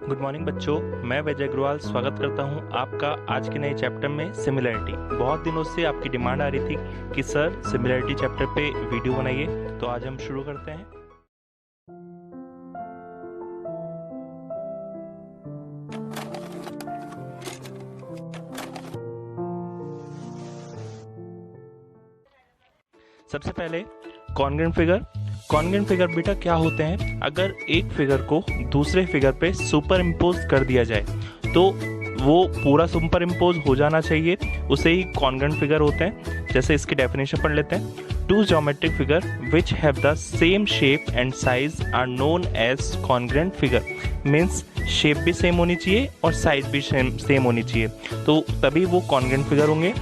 Good morning बच्चों, मैं वैजय अग्रवाल स्वागत करता हूं आपका आज के नए चैप्टर में सिमिलरिटी। बहुत दिनों से आपकी डिमांड आ रही थी कि सर सिमिलरिटी चैप्टर पे वीडियो बनाइए, तो आज हम शुरू करते हैं। सबसे पहले कॉन्ग्रुएंट फिगर बेटा क्या होते हैं? अगर एक फिगर को दूसरे फिगर पे सुपर इम्पोज कर दिया जाए तो वो पूरा सुपर इम्पोज हो जाना चाहिए, उसे ही कॉन्ग्रुएंट फिगर होते हैं। जैसे इसकी डेफिनेशन पढ़ लेते हैं। Two geometric figure which have the same shape and size are known as congruent figure. Means shape भी सेम होनी चाहिए और साइज भी सेम होनी चाहिए, तो तभी वो कॉन्ग्रुएंट फिगर होंगे।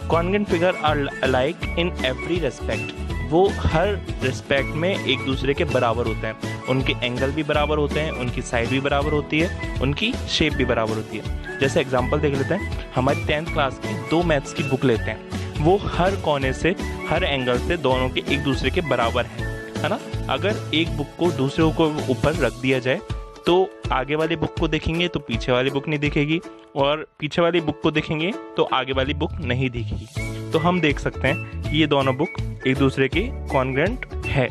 Congruent figure are alike in every respect. वो हर रिस्पेक्ट में एक दूसरे के बराबर होते हैं। उनके एंगल भी बराबर होते हैं, उनकी साइड भी बराबर होती है, उनकी शेप भी बराबर होती है। जैसे एग्जांपल देख लेते हैं। हमारी 10th क्लास की 2 मैथ्स की बुक लेते हैं, वो हर कोने से हर एंगल से दोनों के एक दूसरे के बराबर है ना। अगर एक बुक को दूसरे को ऊपर रख दिया जाए तो आगे वाली बुक को देखेंगे तो पीछे वाली बुक नहीं दिखेगी, और पीछे वाली बुक को देखेंगे तो आगे वाली बुक नहीं दिखेगी। तो हम देख सकते हैं कि ये दोनों बुक एक दूसरे के कॉन्ग्रुएंट है।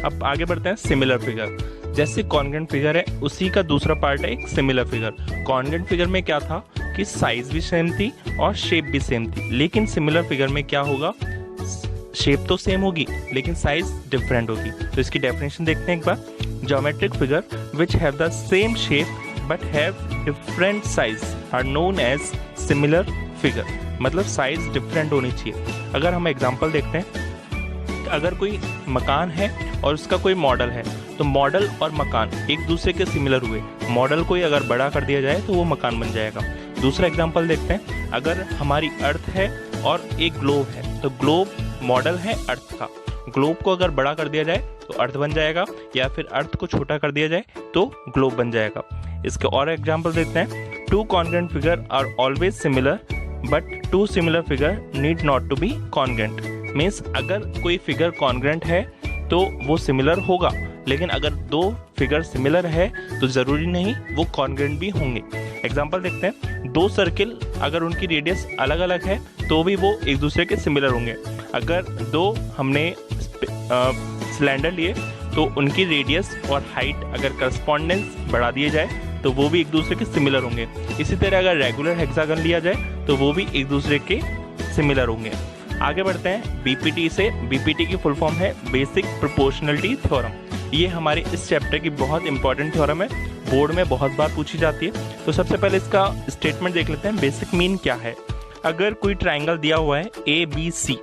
अब आगे बढ़ते हैं सिमिलर फिगर। जैसे कॉन्ग्रुएंट फिगर है उसी का दूसरा पार्ट है एक सिमिलर फिगर। कॉन्ग्रुएंट फिगर में क्या था कि साइज भी सेम थी और शेप भी सेम थी, लेकिन सिमिलर फिगर में क्या होगा, शेप तो सेम होगी लेकिन साइज डिफरेंट होगी। तो इसकी डेफिनेशन देखते हैं एक बार। Geometric figure which have the same shape but have different size are known as similar figure. मतलब साइज डिफरेंट होनी चाहिए। अगर हम एग्जांपल देखते हैं, अगर कोई मकान है और उसका कोई मॉडल है, तो मॉडल और मकान एक दूसरे के सिमिलर हुए। मॉडल को ही अगर बड़ा कर दिया जाए तो वो मकान बन जाएगा। दूसरा एग्जांपल देखते हैं। अगर हमारी अर्थ है और एक ग्लोब है, तो ग्लोब मॉडल है अर्थ का। ग्लोब को अगर बड़ा कर दिया जाए तो अर्थ बन जाएगा, या फिर अर्थ को छोटा कर दिया जाए तो ग्लोब बन जाएगा। इसके और एग्जांपल देखते हैं। Two congruent figure are always similar but two similar figure need not to be congruent. Means अगर कोई फिगर कॉन्ग्रुएंट है तो वो सिमिलर होगा, लेकिन अगर दो फिगर सिमिलर है तो जरूरी नहीं वो कॉन्ग्रुएंट भी होंगे। एग्जांपल देखते हैं। 2 सर्किल अगर उनकी रेडियस अलग अलग है तो भी वो एक दूसरे के सिमिलर होंगे। अगर 2 हमने सिलेंडर लिए तो उनकी रेडियस और हाइट अगर करस्पॉन्डेंस बढ़ा दिए जाए तो वो भी एक दूसरे के सिमिलर होंगे। इसी तरह अगर रेगुलर हेक्सागन लिया जाए तो वो भी एक दूसरे के सिमिलर होंगे। आगे बढ़ते हैं बीपीटी से। बीपीटी की फुल फॉर्म है बेसिक प्रोपोर्शनलिटी थ्योरम। ये हमारे इस चैप्टर की बहुत इंपॉर्टेंट थ्योरम है, बोर्ड में बहुत बार पूछी जाती है। तो सबसे पहले इसका स्टेटमेंट देख लेते हैं। बेसिक मीन क्या है? अगर कोई ट्राइंगल दिया हुआ है ABC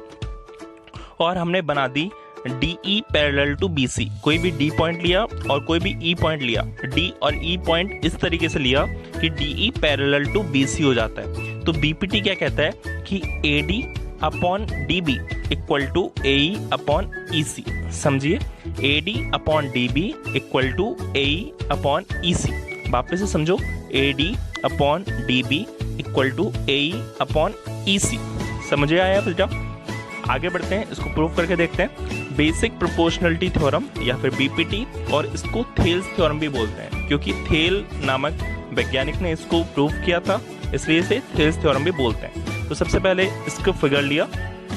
और हमने बना दी DE पैरेलल टू BC, कोई भी D पॉइंट लिया और कोई भी E पॉइंट लिया, D और E पॉइंट इस तरीके से लिया कि DE पैरेलल टू BC हो जाता है, तो BPT क्या कहता है कि AD upon DB equal to AE upon EC। समझिए, AD upon DB equal to AE upon EC। वापस से समझो, AD upon DB equal to AE upon EC। समझे आया बेटा? आगे बढ़ते हैं, इसको प्रूव करके देखते हैं। बेसिक प्रोपोर्शनलिटी थ्योरम या फिर बीपीटी, और इसको थेल्स थ्योरम भी बोलते हैं क्योंकि थेल नामक वैज्ञानिक ने इसको प्रूव किया था, इसलिए इसे थेल्स थ्योरम भी बोलते हैं। तो सबसे पहले इसको फिगर लिया।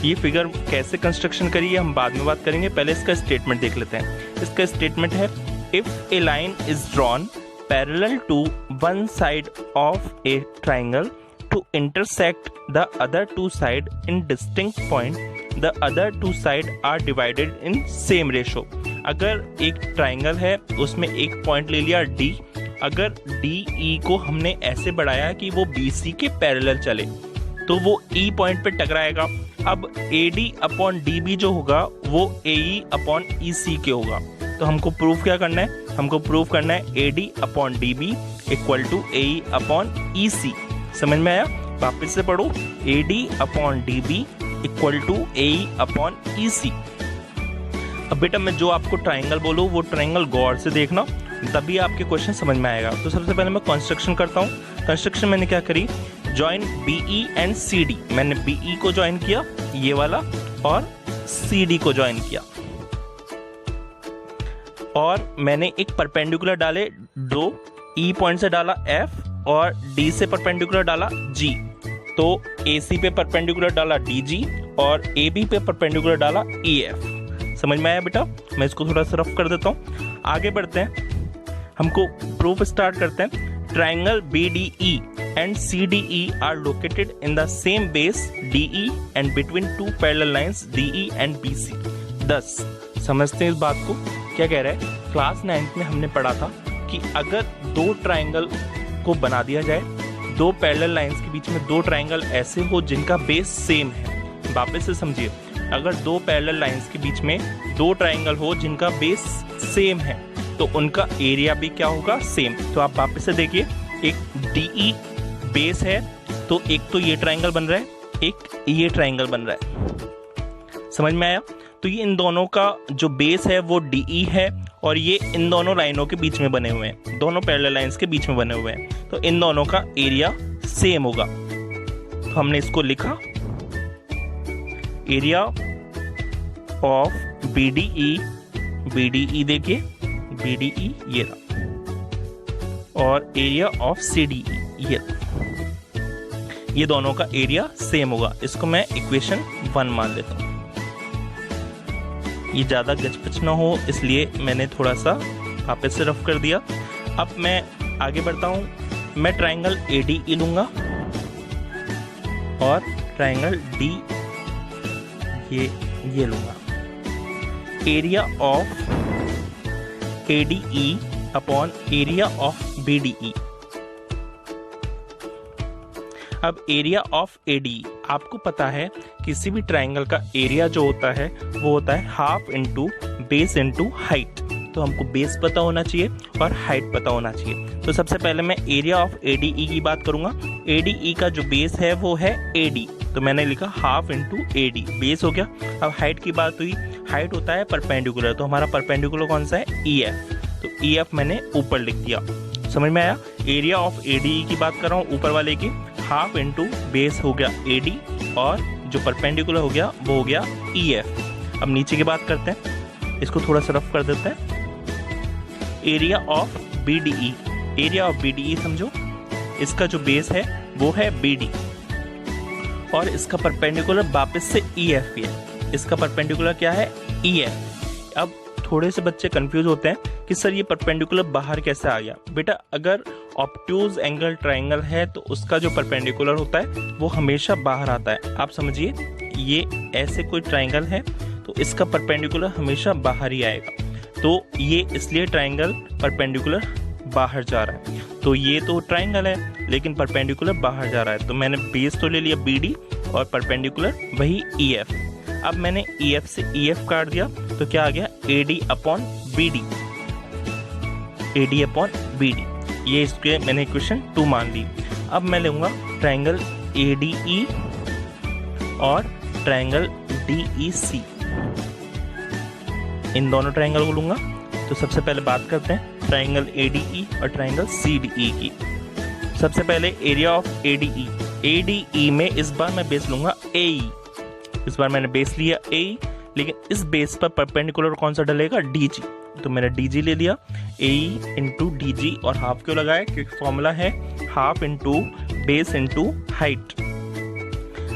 ये फिगर कैसे कंस्ट्रक्शन करी है हम बाद में बात करेंगे, पहले इसका स्टेटमेंट देख लेते हैं। इसका स्टेटमेंट है, if a line is drawn parallel to one side of a triangle to intersect the other two side in distinct point, the other two side are divided in same ratio। अगर एक triangle है उसमें एक point ले लिया D, अगर DE को हमने ऐसे बढ़ाया कि वो BC के पैरेलल चले तो वो E पॉइंट पे टकराएगा। अब AD अपॉन DB जो होगा वो AE अपॉन EC के होगा। तो हमको प्रूफ क्या करना है? हमको प्रूफ करना है AD upon DB equal to AE upon EC। समझ में आया? वापस से पढ़ो, AD upon DB equal to AE upon EC। अब बेटा मैं जो आपको ट्राइंगल बोलूँ वो ट्राइंगल गौर से देखना, तभी आपके क्वेश्चन समझ में आएगा। तो सबसे पहले मैं कंस्ट्रक्शन करता हूँ। कंस्ट्रक्शन मैंने क्या करी, ज्वाइन BE एंड CD। मैंने BE को ज्वाइन किया ये वाला, और CD को ज्वाइन किया, और मैंने एक परपेंडिकुलर डाले 2 ई पॉइंट से डाला F और D से परपेंडिकुलर डाला G, तो AC पे परपेंडिकुलर डाला DG और AB पे परपेंडिकुलर डाला EF। समझ में आया बेटा? मैं इसको थोड़ा सा रफ कर देता हूँ। आगे बढ़ते हैं, हमको प्रूफ स्टार्ट करते हैं। Triangle BDE and CDE are located in the same base DE and between two parallel lines DE and BC। thus समझते हैं इस बात को, क्या कह रहा है? क्लास 9th में हमने पढ़ा था कि अगर दो ट्राइंगल को बना दिया जाए, दो पैरेलल लाइंस के बीच में दो ट्राइंगल ऐसे हो जिनका बेस सेम है। वापस से समझिए, अगर दो पैरेलल लाइंस के बीच में दो ट्राइंगल हो जिनका बेस सेम है तो उनका एरिया भी क्या होगा? सेम। तो आप वापस से देखिए, एक DE बेस है तो एक तो ये ट्राइंगल बन रहा है, एक ये ट्राइंगल बन रहा है। समझ में आया? तो ये इन दोनों का जो बेस है वो DE है और ये इन दोनों लाइनों के बीच में बने हुए हैं, दोनों पैरेलल लाइंस के बीच में बने हुए हैं, तो इन दोनों का एरिया सेम होगा। तो हमने इसको लिखा, एरिया ऑफ BDE देखिए, BDE ये रहा, और एरिया ऑफ CDE ये दोनों का एरिया सेम होगा। इसको मैं इक्वेशन 1 मान लेता हूँ। ये ज़्यादा गचपच ना हो इसलिए मैंने थोड़ा सा वापस से रफ कर दिया। अब मैं आगे बढ़ता हूँ। मैं ट्राइंगल ADE लूँगा और ट्राइंगल D ये लूँगा। Area of ADE upon area of BDE। अब एरिया ऑफ ADE, आपको पता है किसी भी ट्राइंगल का एरिया जो होता है वो होता है half into base into height. तो हमको बेस पता होना चाहिए और हाइट पता होना चाहिए। तो सबसे पहले मैं एरिया ऑफ ADE की बात करूंगा। ADE का जो बेस है वो है AD, तो मैंने लिखा हाफ इंटू AD, बेस हो गया। अब हाइट की बात हुई, हाइट होता है परपेंडिकुलर, तो हमारा परपेंडिकुलर कौन सा है? EF, तो EF मैंने ऊपर लिख दिया। समझ में आया? एरिया ऑफ ADE की बात कर रहा हूँ, ऊपर वाले की, हाफ इंटू बेस हो गया AD और जो परपेंडिकुलर हो गया वो हो गया EF। अब नीचे की बात करते हैं, इसको थोड़ा सा रफ कर देते हैं। Area of BDE, area of BDE समझो, इसका जो बेस है वो है BD और इसका परपेंडिकुलर वापस से EF है। इसका परपेंडिकुलर क्या है? EF। अब थोड़े से बच्चे कंफ्यूज होते हैं कि सर ये परपेंडिकुलर बाहर कैसे आ गया? बेटा, अगर ऑब्ट्यूज एंगल ट्राइंगल है तो उसका जो परपेंडिकुलर होता है वो हमेशा बाहर आता है। आप समझिए, ये ऐसे कोई ट्राइंगल है तो इसका परपेंडिकुलर हमेशा बाहर ही आएगा, तो ये इसलिए ट्राइंगल परपेंडिकुलर बाहर जा रहा है। तो ये तो ट्राइंगल है लेकिन परपेंडिकुलर बाहर जा रहा है, तो मैंने बेस तो ले लिया BD और परपेंडिकुलर वही EF। अब मैंने EF से EF काट दिया तो क्या आ गया? AD upon BD, AD upon BD। ये इसके मैंने इक्वेशन 2 मान ली। अब मैं लूँगा ट्राइंगल ADE और ट्राइंगल DEC, इन दोनों ट्राइंगल को लूँगा। तो सबसे पहले बात करते हैं ट्राइंगल ADE और ट्राइंगल CDE की। सबसे पहले एरिया ऑफ ADE, ADE में इस बार मैं बेस लूँगा AE। इस बार मैंने बेस लिया AE, लेकिन इस बेस पर परपेंडिकुलर कौन सा डलेगा? DG, तो मैंने DG ले लिया। AE इंटू DG, और हाफ क्यों लगाया? क्योंकि फॉर्मूला है half into base into height.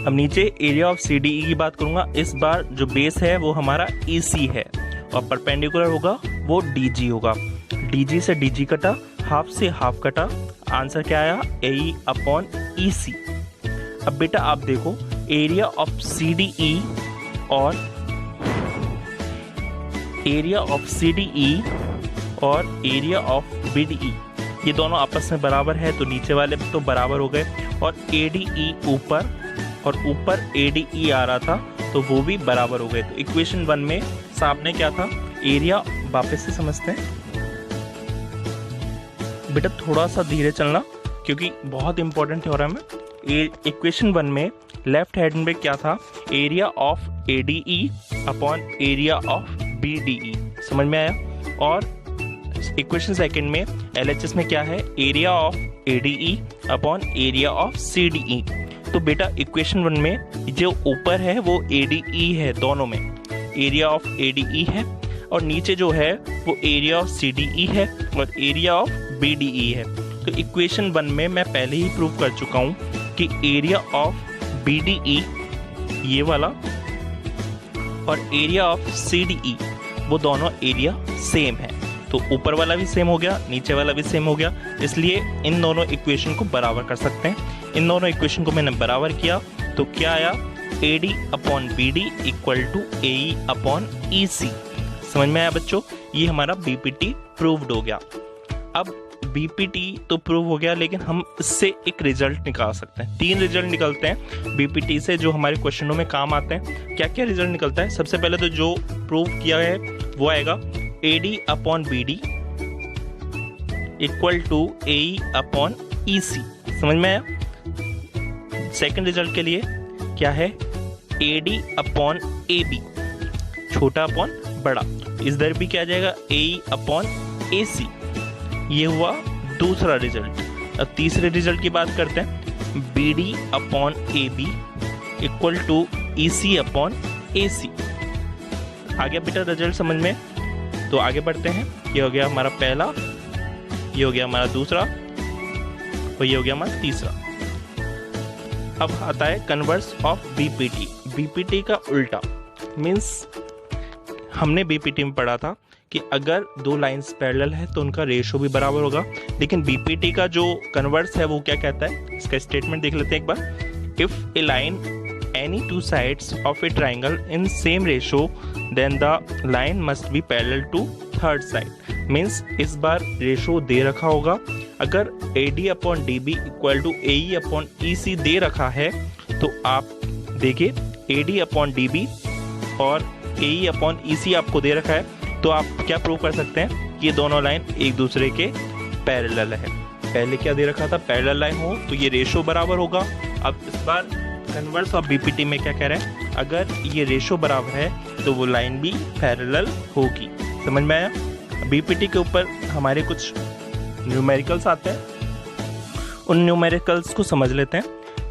अब नीचे एरिया ऑफ CDE की बात करूंगा। इस बार जो बेस है वो हमारा EC है और परपेंडिकुलर होगा वो DG होगा। DG से DG कटा, हाफ से हाफ कटा, आंसर क्या आया? AE upon EC। अब बेटा आप देखो, एरिया ऑफ CDE और एरिया ऑफ CDE और एरिया ऑफ BDE ये दोनों आपस में बराबर है, तो नीचे वाले तो बराबर हो गए, और ADE ऊपर और ऊपर ADE आ रहा था तो वो भी बराबर हो गए। तो इक्वेशन 1 में सामने क्या था? एरिया। वापस से समझते हैं बेटा, थोड़ा सा धीरे चलना क्योंकि बहुत इंपॉर्टेंट थ्योरम है। इक्वेशन 1 में लेफ्ट हैंड में क्या था? Area of ADE upon area of BDE। समझ में आया? और इक्वेशन सेकंड में LHS में क्या है? Area of ADE upon area of CDE। तो बेटा इक्वेशन 1 में जो ऊपर है वो ADE है, दोनों में एरिया ऑफ ADE है, और नीचे जो है वो एरिया ऑफ CDE है और एरिया ऑफ BDE है। तो इक्वेशन 1 में मैं पहले ही प्रूव कर चुका हूँ कि एरिया ऑफ BDE ये वाला और एरिया ऑफ CDE वो दोनों एरिया सेम है। तो ऊपर वाला भी सेम हो गया, नीचे वाला भी सेम हो गया, इसलिए इन दोनों इक्वेशन को बराबर कर सकते हैं। इन दोनों इक्वेशन को मैंने बराबर किया तो क्या आया, AD upon BD equal to AE upon EC। समझ में आया बच्चों, ये हमारा BPT प्रूव्ड हो गया। अब BPT तो प्रूव हो गया, लेकिन हम इससे एक रिजल्ट निकाल सकते हैं। 3 रिजल्ट निकलते हैं BPT से जो हमारे क्वेश्चनों में काम आते हैं। क्या क्या रिजल्ट निकलता है? सबसे पहले तो जो प्रूव किया है वो आएगा AD upon BD equal to AE upon EC। समझ में आया? सेकंड रिजल्ट के लिए क्या है, AD अपॉन AB, छोटा अपॉन बड़ा। इधर भी क्या आ जाएगा, AE अपॉन AC। ये हुआ दूसरा रिजल्ट। अब तीसरे रिजल्ट की बात करते हैं, BD upon AB equal to EC upon AC। आ गया बेटा रिजल्ट समझ में? तो आगे बढ़ते हैं। ये हो गया हमारा पहला, ये हो गया हमारा दूसरा और ये हो गया हमारा तीसरा। अब आता है कन्वर्स ऑफ BPT। BPT का उल्टा मीन्स हमने BPT में पढ़ा था कि अगर 2 लाइंस पैरेलल है तो उनका रेशो भी बराबर होगा, लेकिन BPT का जो कन्वर्स है वो क्या कहता है, इसका स्टेटमेंट देख लेते हैं एक बार। If a line any 2 sides of a triangle in same ratio then the line must be parallel to third side. Means इस बार रेशो दे रखा होगा। अगर AD upon DB equal to AE upon EC दे रखा है तो आप देखिए AD अपॉन DB और AE अपॉन EC आपको दे रखा है, तो आप क्या प्रूव कर सकते हैं कि ये दोनों लाइन एक दूसरे के पैरेलल है। पहले क्या दे रखा था, पैरेलल लाइन हो तो ये रेशो बराबर होगा। अब इस बार कन्वर्स ऑफ BPT में क्या कह रहे हैं, अगर ये रेशो बराबर है तो वो लाइन भी पैरेलल होगी। समझ में आया? BPT के ऊपर हमारे कुछ न्यूमेरिकल्स आते हैं, उन न्यूमेरिकल्स को समझ लेते हैं।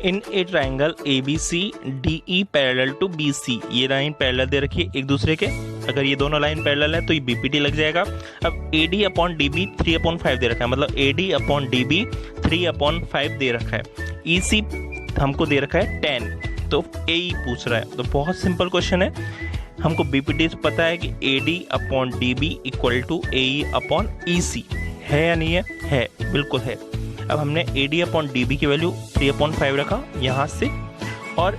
In a triangle ABC DE parallel to BC, ये लाइन पैरेलल दे रखी है एक दूसरे के। अगर ये दोनों लाइन पैरेलल है तो ये BPT लग जाएगा। अब AD अपॉन DB 3/5 दे रखा है, मतलब AD अपॉन DB 3/5 दे रखा है। EC हमको दे रखा है 10, तो AE पूछ रहा है। तो बहुत सिंपल क्वेश्चन है, हमको BPT से पता है कि AD upon DB equal to AE upon EC है या नहीं है बिल्कुल है। अब हमने AD अपॉन DB की वैल्यू 3/5 रखा यहाँ से, और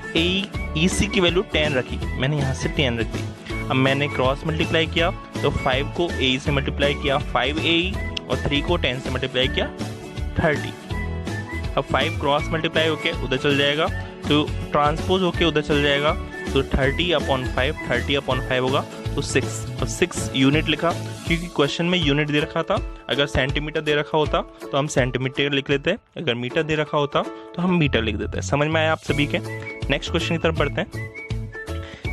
EC की वैल्यू 10 रखी, मैंने यहाँ से 10 रख दी। अब मैंने क्रॉस मल्टीप्लाई किया तो 5 को AE से मल्टीप्लाई किया 5AE और 3 को 10 से मल्टीप्लाई किया 30। अब 5 क्रॉस मल्टीप्लाई होके उधर चल जाएगा, तो ट्रांसपोज होके उधर चल जाएगा, तो 30/5 होगा तो 6। अब 6 यूनिट लिखा क्योंकि क्वेश्चन में यूनिट दे रखा था। अगर सेंटीमीटर दे रखा होता तो हम सेंटीमीटर लिख लेते हैं, अगर मीटर दे रखा होता तो हम मीटर लिख देते हैं। समझ में आया आप सभी के? नेक्स्ट क्वेश्चन की तरफ बढ़ते हैं।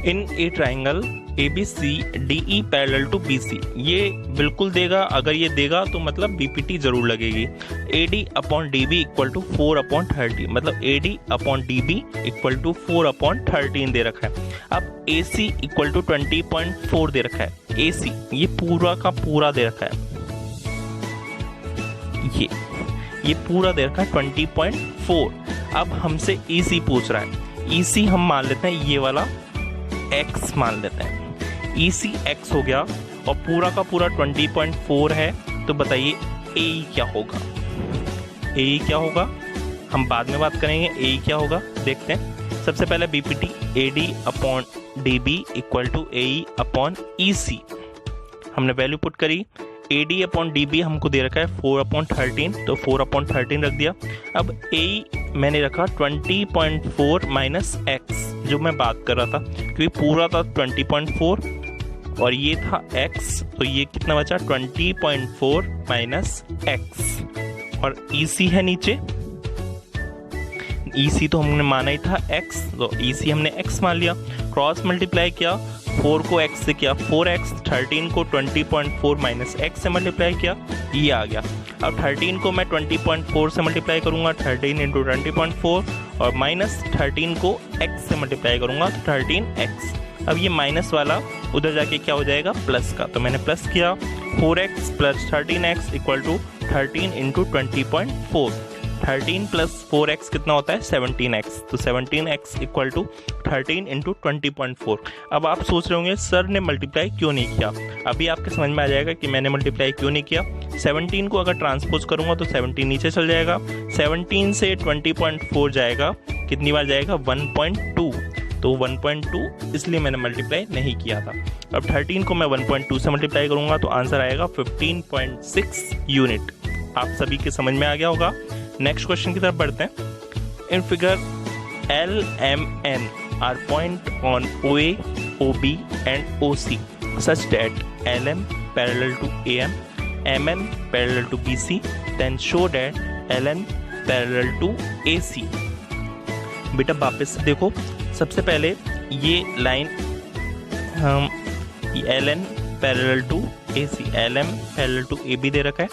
In a triangle ABC DE parallel to BC, ये बिल्कुल देगा। अगर ये देगा तो मतलब BPT जरूर लगेगी। AD upon DB equal to 4/30, मतलब AD upon DB equal to 4/13 दे रखा है। अब AC इक्वल टू 20.4 दे रखा है। AC ये पूरा का पूरा दे रखा है, ये पूरा दे रखा है 20.4। अब हमसे EC पूछ रहा है। EC हम मान लेते हैं ये वाला X मान लेते हैं। EC X हो गया और पूरा का पूरा 20.4 है, तो बताइए AE क्या होगा? AE क्या होगा हम बाद में बात करेंगे। AE क्या होगा देखते हैं। सबसे पहले BPT AD upon DB equal to AE upon EC, हमने वैल्यू पुट करी। AD अपॉन DB हमको दे रखा है 4/13, तो 4/13 रख दिया। अब AE मैंने रखा 20.4 माइनस X, जो मैं बात कर रहा था, क्योंकि पूरा था 20.4 और ये था X, तो ये कितना बचा 20.4 माइनस X। और EC है नीचे, EC तो हमने माना ही था X, तो EC हमने X मान लिया। क्रॉस मल्टीप्लाई किया, 4 को X से किया 4X, 13 को 20.4 माइनस X से मल्टीप्लाई किया, ये आ गया। अब 13 को मैं 20.4 से मल्टीप्लाई करूंगा, 13 इंटू 20.4, और माइनस 13 को X से मल्टीप्लाई करूंगा तो 13X। अब ये माइनस वाला उधर जाके क्या हो जाएगा प्लस का, तो मैंने प्लस किया। 4X plus 13X equal to 13 into 20.4। 13 plus 4x कितना होता है 17x, तो 17x इक्वल टू 13 इंटू 20.4। अब आप सोच रहे होंगे सर ने मल्टीप्लाई क्यों नहीं किया, अभी आपके समझ में आ जाएगा कि मैंने मल्टीप्लाई क्यों नहीं किया। 17 को अगर ट्रांसपोज करूंगा तो 17 नीचे चल जाएगा, 17 से 20.4 जाएगा, कितनी बार जाएगा 1.2, तो 1.2 इसलिए मैंने मल्टीप्लाई नहीं किया था। अब 13 को मैं 1.2 से मल्टीप्लाई करूंगा तो आंसर आएगा 15.6 यूनिट। आप सभी के समझ में आ गया होगा। नेक्स्ट क्वेश्चन की तरफ बढ़ते हैं। In figure L, M, N are point on OA, OB and OC such that LM parallel to AM, MN parallel to BC, then show that LN parallel to AC। बेटा वापस से देखो, सबसे पहले ये लाइन हम LN parallel to AC, LM parallel to AB दे रखा है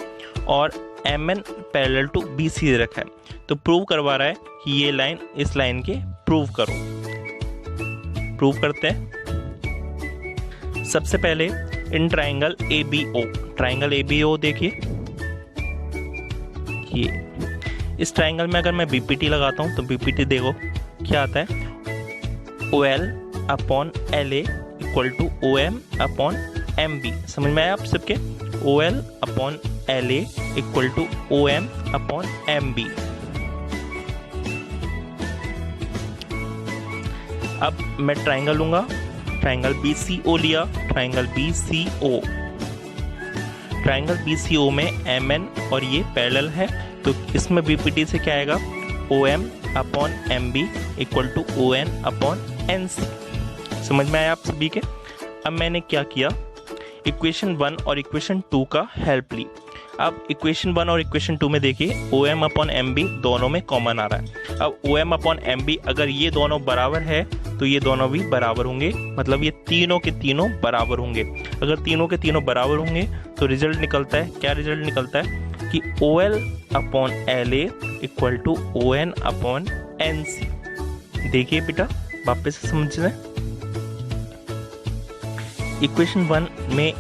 और MN पैरेलल टू BC दे रखा है, तो प्रूव करवा रहा है कि ये लाइन इस लाइन के प्रूव करो। प्रूव करते हैं। सबसे पहले in triangle ABO, triangle ABO देखिए, ये इस ट्राइंगल में अगर मैं BPT लगाता हूं तो BPT देखो क्या आता है, OL upon LA equal to OM upon MB। समझ में आया आप सबके, OL upon LA equal to OM upon MB। अब मैं ट्राइंगल लूंगा, ट्राइंगल BCO लिया, ट्राइंगल BCO, ट्राइंगल BCO में MN और ये पैरेलल है, तो इसमें BPT से क्या आएगा, OM upon MB equal to ON upon NC। समझ में आया आप सभी के। अब मैंने क्या किया, इक्वेशन 1 और इक्वेशन 2 का हेल्प ली। अब इक्वेशन 1 और इक्वेशन 2 में देखिए OM अपॉन MB दोनों में कॉमन आ रहा है। अब OM अपॉन MB अगर ये दोनों बराबर है तो ये दोनों भी बराबर होंगे, मतलब ये तीनों के तीनों बराबर होंगे। अगर तीनों के तीनों बराबर होंगे तो रिजल्ट निकलता है, क्या रिजल्ट निकलता है कि OL upon LA equal to ON upon NC। देखिए बेटा वापस से समझ लें, इक्वेशन 1 में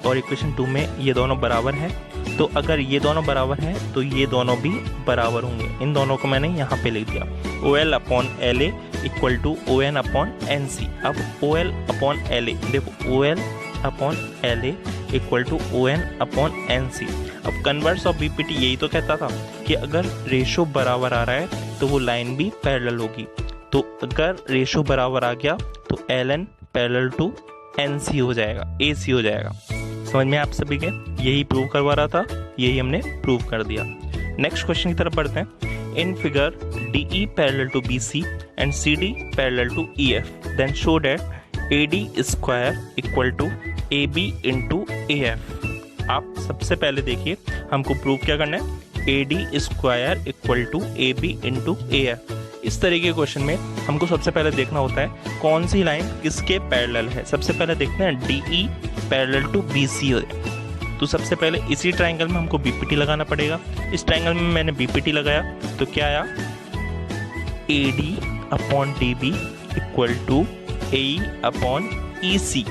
और इक्वेशन 2 में ये दोनों बराबर हैं, तो अगर ये दोनों बराबर हैं तो ये दोनों भी बराबर होंगे। इन दोनों को मैंने यहाँ पे लिख दिया, OL upon LA equal to ON upon NC। अब OL अपॉन LA देखो, OL upon LA equal to ON upon NC। अब कन्वर्स ऑफ BPT यही तो कहता था कि अगर रेशो बराबर आ रहा है तो वो लाइन भी पैरेलल होगी, तो अगर रेशो बराबर आ गया तो LN पैरेलल टू NC हो जाएगा, AC हो जाएगा। समझ में आप सभी के, यही प्रूव करवा रहा था, यही हमने प्रूव कर दिया। नेक्स्ट क्वेश्चन की तरफ बढ़ते हैं। In figure DE parallel to BC and CD parallel to EF, then show that AD square equal to AB into AF। आप सबसे पहले देखिए हमको प्रूव क्या करना है, AD square equal to AB into AF। इस तरीके के क्वेश्चन में हमको सबसे पहले देखना होता है कौन सी लाइन किसके पैरेलल है। सबसे पहले देखते हैं DE पैरेलल टू BC है, तो सबसे पहले इसी ट्राइंगल में हमको BPT लगाना पड़ेगा। इस ट्राइंगल में मैंने BPT लगाया तो क्या आया, AD upon DB equal to AE upon EC।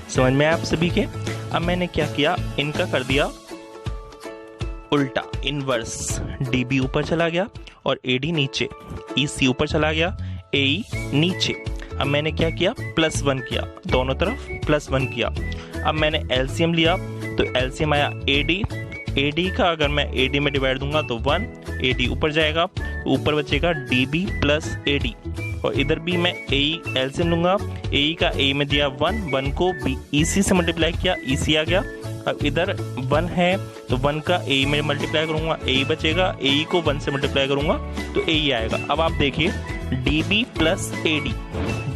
समझ में आप सभी के। अब मैंने क्या किया, इनका कर दिया उल्टा, इनवर्स। DB ऊपर चला गया और AD नीचे, EC ऊपर चला गया, AE नीचे। अब मैंने क्या किया, +1 किया, दोनों तरफ +1 किया। अब मैंने LCM लिया तो LCM आया AD का अगर मैं AD में डिवाइड दूंगा तो 1, AD ऊपर जाएगा तो ऊपर बचेगा DB प्लस AD, और इधर भी मैं AE LCM लूंगा, AE का AE में दिया 1 को EC से मल्टीप्लाई किया, EC आ गया। अब इधर 1 है तो 1 का AE में मल्टीप्लाई करूंगा, AE बचेगा, AE को 1 से मल्टीप्लाई करूंगा तो AE आएगा। अब आप देखिए DB plus AD,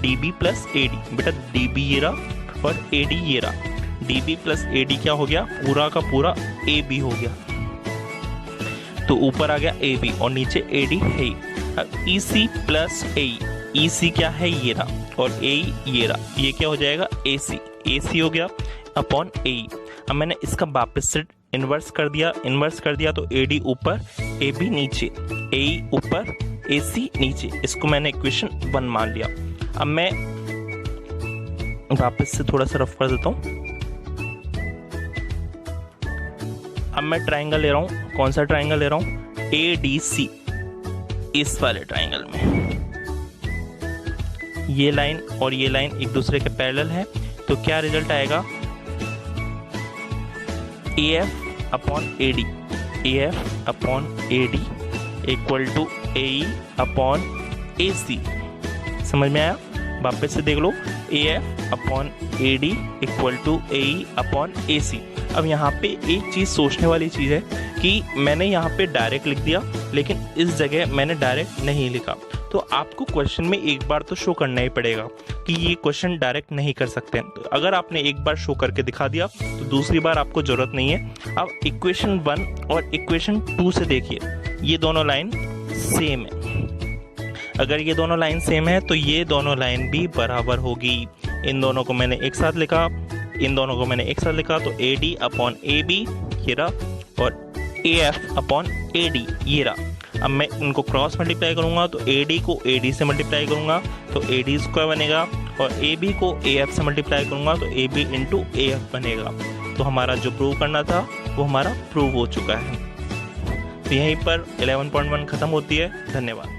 DB plus AD, बेटा DB ये रहा और AD ये रहा, DB प्लस AD क्या हो गया, पूरा का पूरा AB हो गया, तो ऊपर आ गया AB और नीचे AD है। अब EC प्लस AE, EC क्या है ये रहा और AE ये रहा, ये क्या हो जाएगा AC हो गया अपॉन AE। अब मैंने इसका वापस से इन्वर्स कर दिया तो AD ऊपर AB नीचे, AE ऊपर AC नीचे, इसको मैंने इक्वेशन 1 मान लिया। अब मैं वापस से थोड़ा सा रफ कर देता हूँ। अब मैं ट्राइंगल ले रहा हूँ, कौन सा ट्राइंगल ले रहा हूँ, ADC, इस वाले ट्राइंगल में ये लाइन और ये लाइन एक दूसरे के पैरेलल है, तो क्या रिजल्ट आएगा, AF upon AD, AF upon AD equal to AE upon AC। समझ में आया? वापस से देख लो, AF upon AD equal to AE upon AC। अब यहाँ पे एक चीज़ सोचने वाली चीज़ है कि मैंने यहाँ पे डायरेक्ट लिख दिया, लेकिन इस जगह मैंने डायरेक्ट नहीं लिखा। तो आपको क्वेश्चन में एक बार तो शो करना ही पड़ेगा कि ये क्वेश्चन डायरेक्ट नहीं कर सकते हैं। तो अगर आपने एक बार शो करके दिखा दिया तो दूसरी बार आपको ज़रूरत नहीं है। अब इक्वेशन 1 और इक्वेशन 2 से देखिए, ये दोनों लाइन सेम है। अगर ये दोनों लाइन सेम है तो ये दोनों लाइन भी बराबर होगी। इन दोनों को मैंने एक साथ लिखा, इन दोनों को मैंने एक साथ लिखा, तो AD अपॉन AB ये रहा, और AF अपॉन AD ये रहा। अब मैं इनको क्रॉस मल्टीप्लाई करूंगा तो AD को AD से मल्टीप्लाई करूंगा तो AD स्क्वायर बनेगा, और AB को AF से मल्टीप्लाई करूंगा तो AB इंटू AF बनेगा। तो हमारा जो प्रूव करना था वो हमारा प्रूव हो चुका है। तो यहीं पर 11.1 खत्म होती है। धन्यवाद।